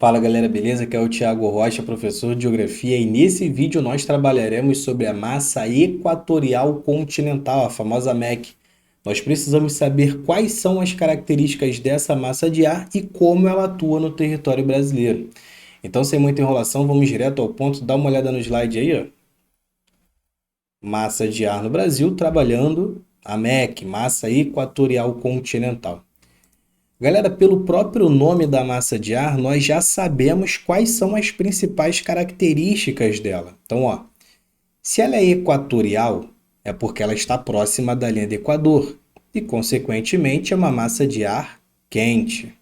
Fala galera, beleza? Aqui é o Thiago Rocha, professor de Geografia, e nesse vídeo nós trabalharemos sobre a massa equatorial continental, a famosa MEC. Nós precisamos saber quais são as características dessa massa de ar e como ela atua no território brasileiro. Então, sem muita enrolação, vamos direto ao ponto. Dá uma olhada no slide aí, ó. Massa de ar no Brasil, trabalhando a MEC, massa equatorial continental. Galera, pelo próprio nome da massa de ar, nós já sabemos quais são as principais características dela. Então, ó, se ela é equatorial, é porque ela está próxima da linha do Equador e, consequentemente, é uma massa de ar quente.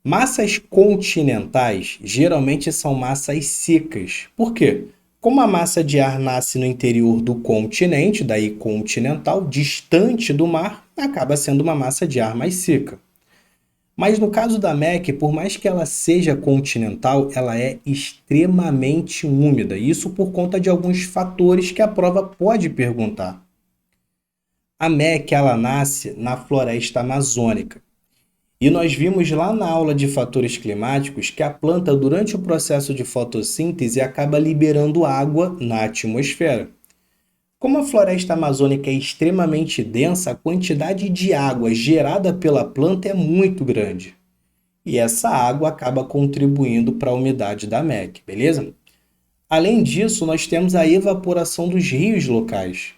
Massas continentais geralmente são massas secas. Por quê? Como a massa de ar nasce no interior do continente, daí continental, distante do mar, acaba sendo uma massa de ar mais seca. Mas no caso da MEC, por mais que ela seja continental, ela é extremamente úmida. Isso por conta de alguns fatores que a prova pode perguntar. A MEC ela nasce na floresta amazônica. E nós vimos lá na aula de fatores climáticos que a planta, durante o processo de fotossíntese, acaba liberando água na atmosfera. Como a floresta amazônica é extremamente densa, a quantidade de água gerada pela planta é muito grande. E essa água acaba contribuindo para a umidade da MEC, beleza? Além disso, nós temos a evaporação dos rios locais.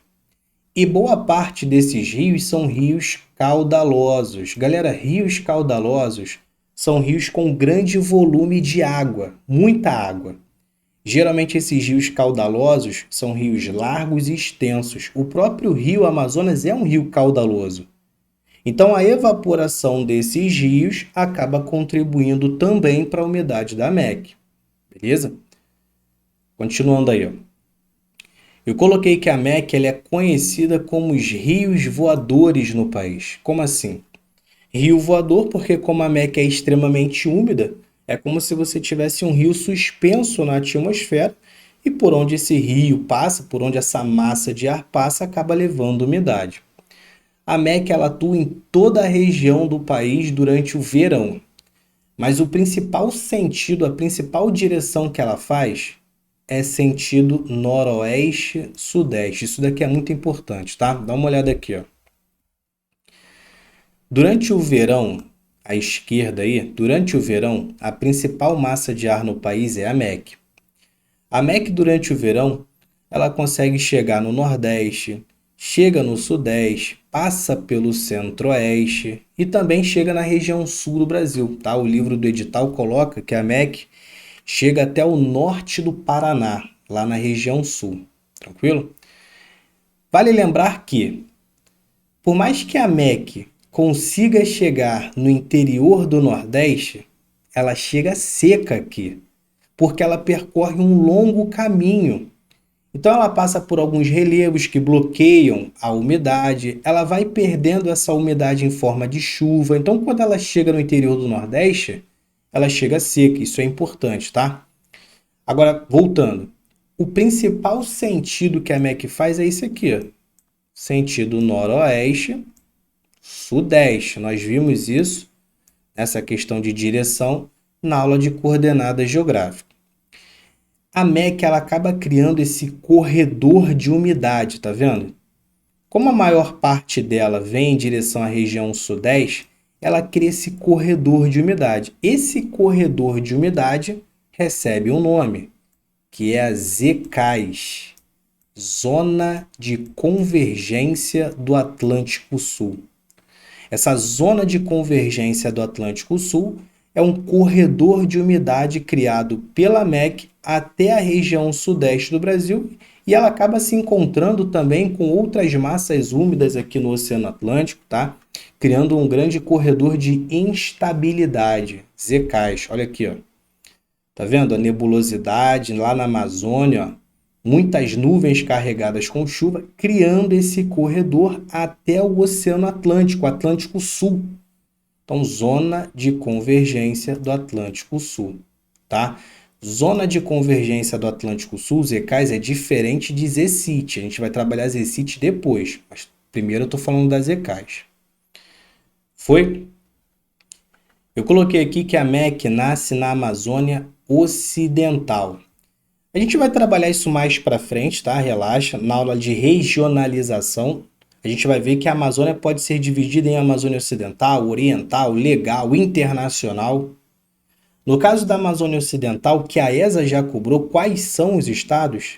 E boa parte desses rios são rios caudalosos. Galera, rios caudalosos são rios com grande volume de água, muita água. Geralmente esses rios caudalosos são rios largos e extensos. O próprio rio Amazonas é um rio caudaloso. Então, a evaporação desses rios acaba contribuindo também para a umidade da MEC. Beleza? Continuando aí, ó. Eu coloquei que a MEC ela é conhecida como os rios voadores no país. Como assim? Rio voador porque como a MEC é extremamente úmida, é como se você tivesse um rio suspenso na atmosfera e por onde esse rio passa, por onde essa massa de ar passa, acaba levando umidade. A MEC ela atua em toda a região do país durante o verão, mas o principal sentido, a principal direção que ela faz é sentido noroeste-sudeste. Isso daqui é muito importante, tá? Dá uma olhada aqui, ó. Durante o verão, à esquerda aí, durante o verão, a principal massa de ar no país é a MEC. A MEC durante o verão, ela consegue chegar no Nordeste, chega no Sudeste, passa pelo Centro-Oeste e também chega na região sul do Brasil, tá? O livro do edital coloca que a MEC chega até o norte do Paraná, lá na região sul. Tranquilo? Vale lembrar que, por mais que a MEC consiga chegar no interior do Nordeste, ela chega seca aqui, porque ela percorre um longo caminho. Então ela passa por alguns relevos que bloqueiam a umidade, ela vai perdendo essa umidade em forma de chuva. Então quando ela chega no interior do Nordeste, ela chega seca. Isso é importante, tá? Agora, voltando. O principal sentido que a MEC faz é esse aqui, ó. Sentido noroeste, sudeste. Nós vimos isso, essa questão de direção, na aula de coordenadas geográficas. A MEC ela acaba criando esse corredor de umidade, tá vendo? Como a maior parte dela vem em direção à região sudeste, ela cria esse corredor de umidade. Esse corredor de umidade recebe um nome, que é a ZCAS, Zona de Convergência do Atlântico Sul. Essa zona de convergência do Atlântico Sul é um corredor de umidade criado pela MEC até a região sudeste do Brasil e ela acaba se encontrando também com outras massas úmidas aqui no Oceano Atlântico, tá? Criando um grande corredor de instabilidade, ZCAS. Olha aqui, ó. Tá vendo a nebulosidade lá na Amazônia, ó? Muitas nuvens carregadas com chuva, criando esse corredor até o Oceano Atlântico, Atlântico Sul. Então, zona de convergência do Atlântico Sul, tá? Zona de convergência do Atlântico Sul, ZCAS, é diferente de ZCIT. A gente vai trabalhar ZCIT depois, mas primeiro eu estou falando da ZCAS. Foi? Eu coloquei aqui que a MEC nasce na Amazônia Ocidental. A gente vai trabalhar isso mais para frente, tá? Relaxa. Na aula de regionalização, a gente vai ver que a Amazônia pode ser dividida em Amazônia Ocidental, Oriental, Legal, Internacional. No caso da Amazônia Ocidental, que a ESA já cobrou, quais são os estados?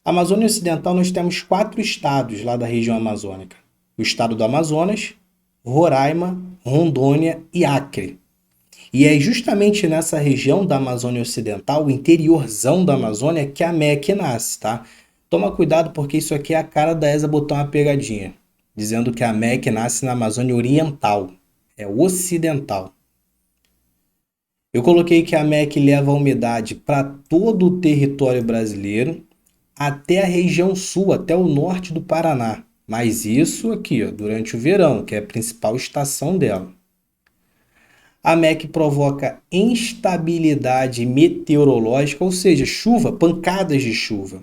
A Amazônia Ocidental nós temos 4 estados lá da região amazônica. O estado do Amazonas, Roraima, Rondônia e Acre. E é justamente nessa região da Amazônia Ocidental, o interiorzão da Amazônia, que a MEC nasce, tá? Toma cuidado porque isso aqui é a cara da ESA botar uma pegadinha, dizendo que a MEC nasce na Amazônia Oriental, é ocidental. Eu coloquei que a MEC leva a umidade para todo o território brasileiro, até a região sul, até o norte do Paraná. Mas isso aqui, ó, durante o verão, que é a principal estação dela. A MEC provoca instabilidade meteorológica, ou seja, chuva, pancadas de chuva.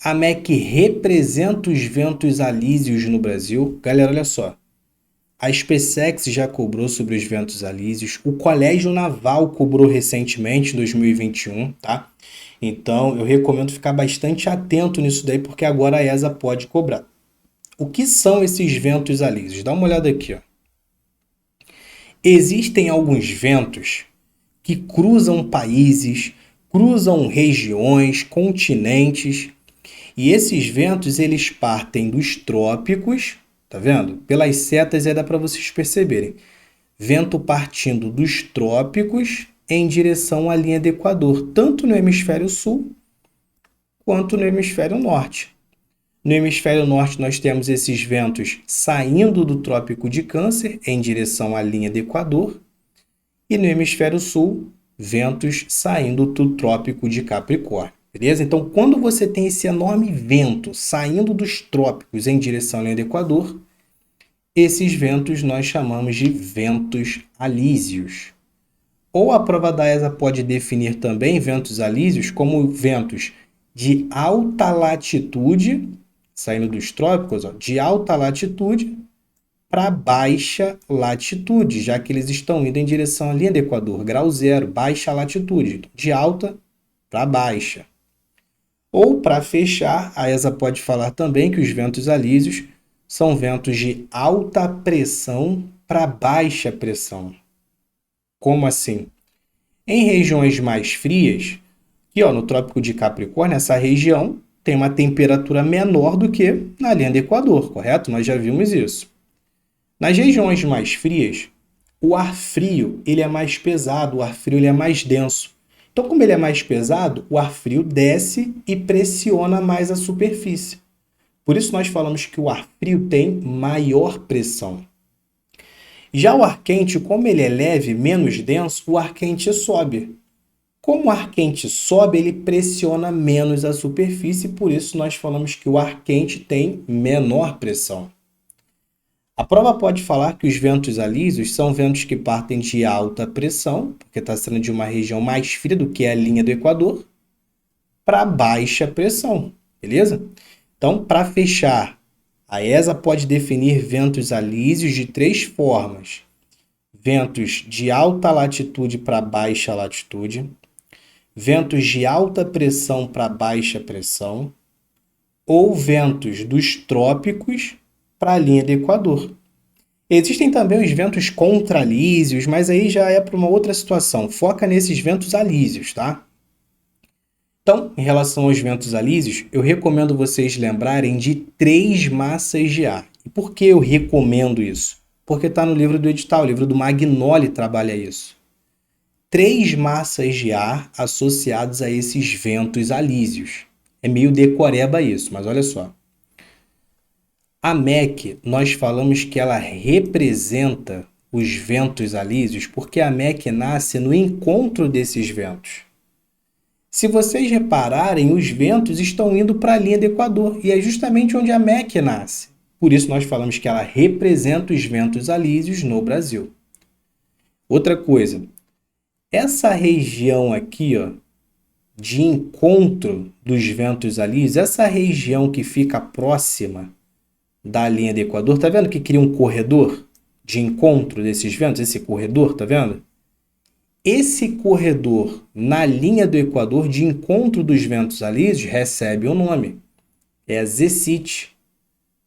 A MEC representa os ventos alísios no Brasil. Galera, olha só. A SpaceX já cobrou sobre os ventos alísios. O Colégio Naval cobrou recentemente, em 2021, tá? Então, eu recomendo ficar bastante atento nisso daí, porque agora a ESA pode cobrar. O que são esses ventos alísios? Dá uma olhada aqui, ó. Existem alguns ventos que cruzam países, cruzam regiões, continentes, e esses ventos eles partem dos trópicos, tá vendo? Pelas setas dá para vocês perceberem. Vento partindo dos trópicos em direção à linha do Equador, tanto no hemisfério sul quanto no hemisfério norte. No hemisfério norte, nós temos esses ventos saindo do Trópico de Câncer em direção à linha do Equador, e no hemisfério sul, ventos saindo do Trópico de Capricórnio. Beleza? Então, quando você tem esse enorme vento saindo dos trópicos em direção à linha do Equador, esses ventos nós chamamos de ventos alísios. Ou a prova da ESA pode definir também ventos alísios como ventos de alta latitude, saindo dos trópicos, ó, de alta latitude para baixa latitude, já que eles estão indo em direção à linha do Equador, grau zero, baixa latitude, de alta para baixa. Ou, para fechar, a ESA pode falar também que os ventos alísios são ventos de alta pressão para baixa pressão. Como assim? Em regiões mais frias, aqui ó, no Trópico de Capricórnio, essa região tem uma temperatura menor do que na linha do Equador, correto? Nós já vimos isso. Nas regiões mais frias, o ar frio ele é mais pesado, o ar frio ele é mais denso. Então, como ele é mais pesado, o ar frio desce e pressiona mais a superfície. Por isso nós falamos que o ar frio tem maior pressão. Já o ar quente, como ele é leve, menos denso, o ar quente sobe. Como o ar quente sobe, ele pressiona menos a superfície, por isso nós falamos que o ar quente tem menor pressão. A prova pode falar que os ventos alísios são ventos que partem de alta pressão, porque está sendo de uma região mais fria do que a linha do Equador, para baixa pressão, beleza? Então, para fechar, a ESA pode definir ventos alísios de 3 formas. Ventos de alta latitude para baixa latitude, ventos de alta pressão para baixa pressão, ou ventos dos trópicos para a linha do Equador. Existem também os ventos contralísios, mas aí já é para uma outra situação. Foca nesses ventos alísios, tá? Então, em relação aos ventos alísios, eu recomendo vocês lembrarem de 3 massas de ar. E por que eu recomendo isso? Porque está no livro do edital, o livro do Magnoli trabalha isso. 3 massas de ar associadas a esses ventos alísios. É meio decoreba isso, mas olha só. A MEC, nós falamos que ela representa os ventos alísios porque a MEC nasce no encontro desses ventos. Se vocês repararem, os ventos estão indo para a linha do Equador e é justamente onde a MEC nasce. Por isso nós falamos que ela representa os ventos alísios no Brasil. Outra coisa, essa região aqui, ó, de encontro dos ventos alísios, essa região que fica próxima da linha do Equador, tá vendo que cria um corredor? de encontro desses ventos, esse corredor, tá vendo? Esse corredor na linha do Equador de encontro dos ventos alísios recebe um nome. É a ZCIT,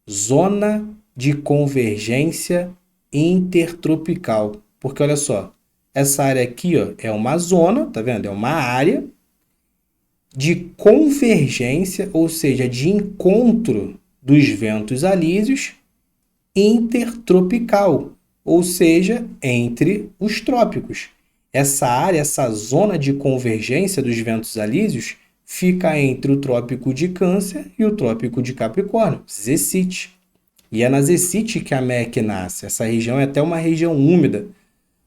Zona de Convergência Intertropical. Porque olha só, essa área aqui ó, é uma zona, tá vendo? É uma área de convergência, ou seja, de encontro dos ventos alísios intertropical, ou seja, entre os trópicos. Essa área, essa zona de convergência dos ventos alísios fica entre o Trópico de Câncer e o Trópico de Capricórnio, ZCIT. E é na ZCIT que a MEC nasce. Essa região é até uma região úmida.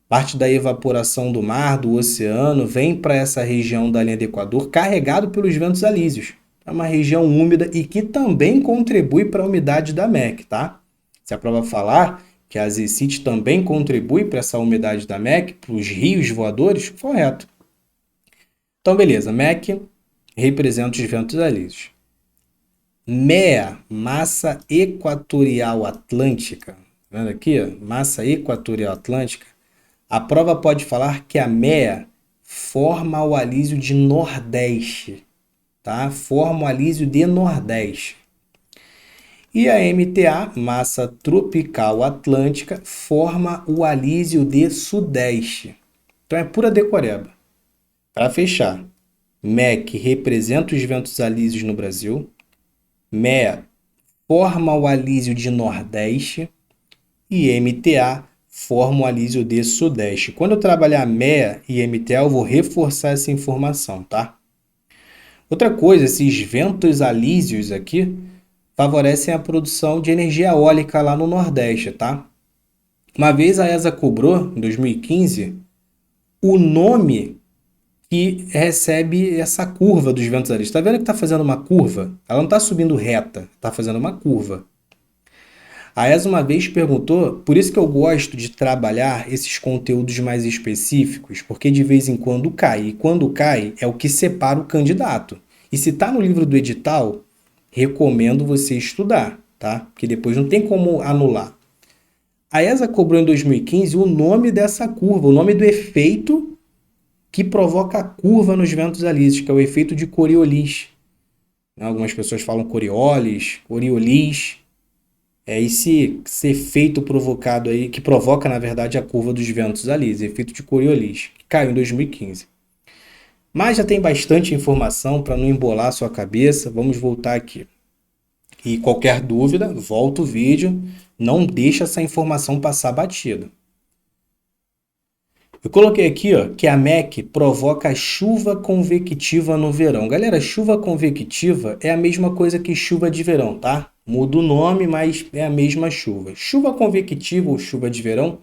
Parte da evaporação do mar, do oceano, vem para essa região da linha do Equador carregado pelos ventos alísios. É uma região úmida e que também contribui para a umidade da MEC, tá? Se a prova falar que a ZCIT também contribui para essa umidade da MEC, para os rios voadores, correto. Então, beleza, MEC representa os ventos alísios. MEA, massa equatorial atlântica. Tá vendo aqui? Ó? Massa equatorial atlântica. A prova pode falar que a MEA forma o alísio de Nordeste, tá? Forma o alísio de Nordeste. E a MTA, massa tropical atlântica, forma o alísio de Sudeste. Então é pura decoreba. Para fechar, MEC representa os ventos alísios no Brasil, MEA forma o alísio de Nordeste e MTA forma o alísio de Sudeste. Quando eu trabalhar MEA e MTA, eu vou reforçar essa informação, tá? Outra coisa, esses ventos alísios aqui favorecem a produção de energia eólica lá no Nordeste, tá? Uma vez a ESA cobrou, em 2015, o nome que recebe essa curva dos ventos alísios. Tá vendo que está fazendo uma curva? Ela não está subindo reta, está fazendo uma curva. A ESA uma vez perguntou, por isso que eu gosto de trabalhar esses conteúdos mais específicos, porque de vez em quando cai, e quando cai é o que separa o candidato. E se está no livro do edital, recomendo você estudar, tá? Porque depois não tem como anular. A ESA cobrou em 2015 o nome dessa curva, o nome do efeito que provoca a curva nos ventos alísios, que é o efeito de Coriolis. Algumas pessoas falam Coriolis, Coriolis. É esse efeito provocado aí, que provoca, na verdade, a curva dos ventos alísios, efeito de Coriolis, que caiu em 2015. Mas já tem bastante informação para não embolar a sua cabeça. Vamos voltar aqui. E qualquer dúvida, volta o vídeo. Não deixa essa informação passar batida. Eu coloquei aqui ó, que a MEC provoca chuva convectiva no verão. Galera, chuva convectiva é a mesma coisa que chuva de verão, tá? Muda o nome, mas é a mesma chuva. Chuva convectiva ou chuva de verão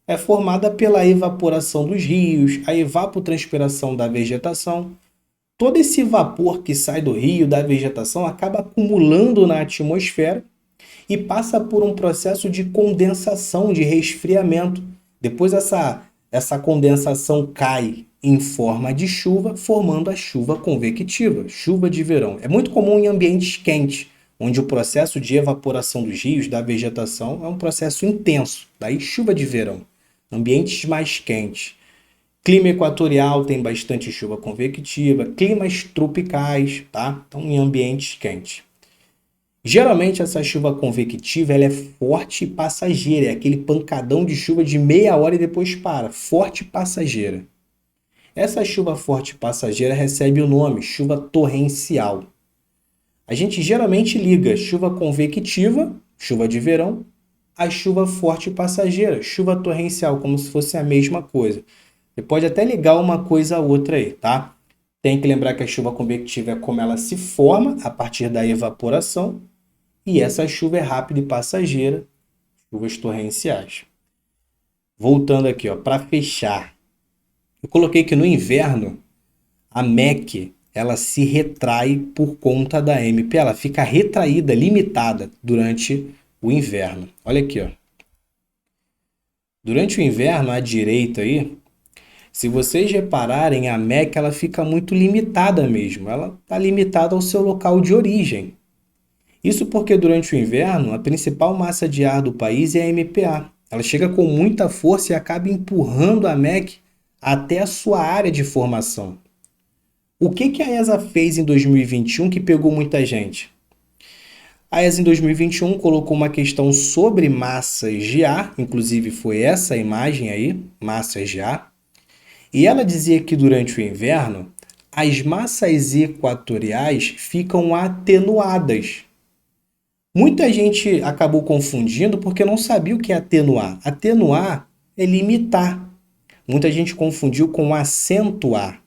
é formada pela evaporação dos rios, a evapotranspiração da vegetação. Todo esse vapor que sai do rio, da vegetação, acaba acumulando na atmosfera e passa por um processo de condensação, de resfriamento. Depois essa condensação cai em forma de chuva, formando a chuva convectiva, chuva de verão. É muito comum em ambientes quentes, onde o processo de evaporação dos rios, da vegetação, é um processo intenso. Daí chuva de verão. Ambientes mais quentes. Clima equatorial tem bastante chuva convectiva, climas tropicais, tá? Então, em ambientes quentes. Geralmente, essa chuva convectiva ela é forte e passageira, é aquele pancadão de chuva de meia hora e depois para, forte e passageira. Essa chuva forte e passageira recebe o nome chuva torrencial. A gente geralmente liga chuva convectiva, chuva de verão, a chuva forte e passageira, chuva torrencial, como se fosse a mesma coisa. Você pode até ligar uma coisa a outra aí, tá? Tem que lembrar que a chuva convectiva é como ela se forma a partir da evaporação e essa chuva é rápida e passageira, chuvas torrenciais. Voltando aqui, ó, para fechar. Eu coloquei que no inverno a MEC ela se retrai por conta da MP, ela fica retraída, limitada durante o inverno. Olha aqui, ó. Durante o inverno, à direita aí, se vocês repararem, a MEC ela fica muito limitada mesmo. Ela está limitada ao seu local de origem. Isso porque durante o inverno, a principal massa de ar do país é a MPA. Ela chega com muita força e acaba empurrando a MEC até a sua área de formação. O que a ESA fez em 2021 que pegou muita gente? A ESA em 2021 colocou uma questão sobre massas de ar, inclusive foi essa imagem aí, massas de ar, e ela dizia que durante o inverno as massas equatoriais ficam atenuadas. Muita gente acabou confundindo porque não sabia o que é atenuar. Atenuar é limitar. Muita gente confundiu com acentuar.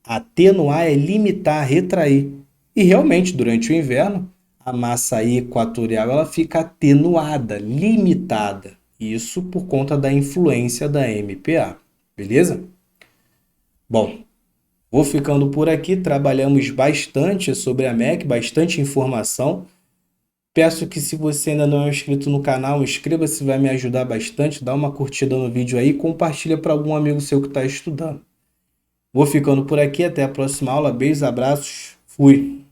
Atenuar é limitar, retrair. E realmente, durante o inverno, a massa equatorial ela fica atenuada, limitada. Isso por conta da influência da MPA. Beleza? Bom, vou ficando por aqui. Trabalhamos bastante sobre a MEC, bastante informação. Peço que se você ainda não é inscrito no canal, inscreva-se, vai me ajudar bastante. Dá uma curtida no vídeo aí e compartilha para algum amigo seu que está estudando. Vou ficando por aqui, até a próxima aula. Beijos, abraços, fui!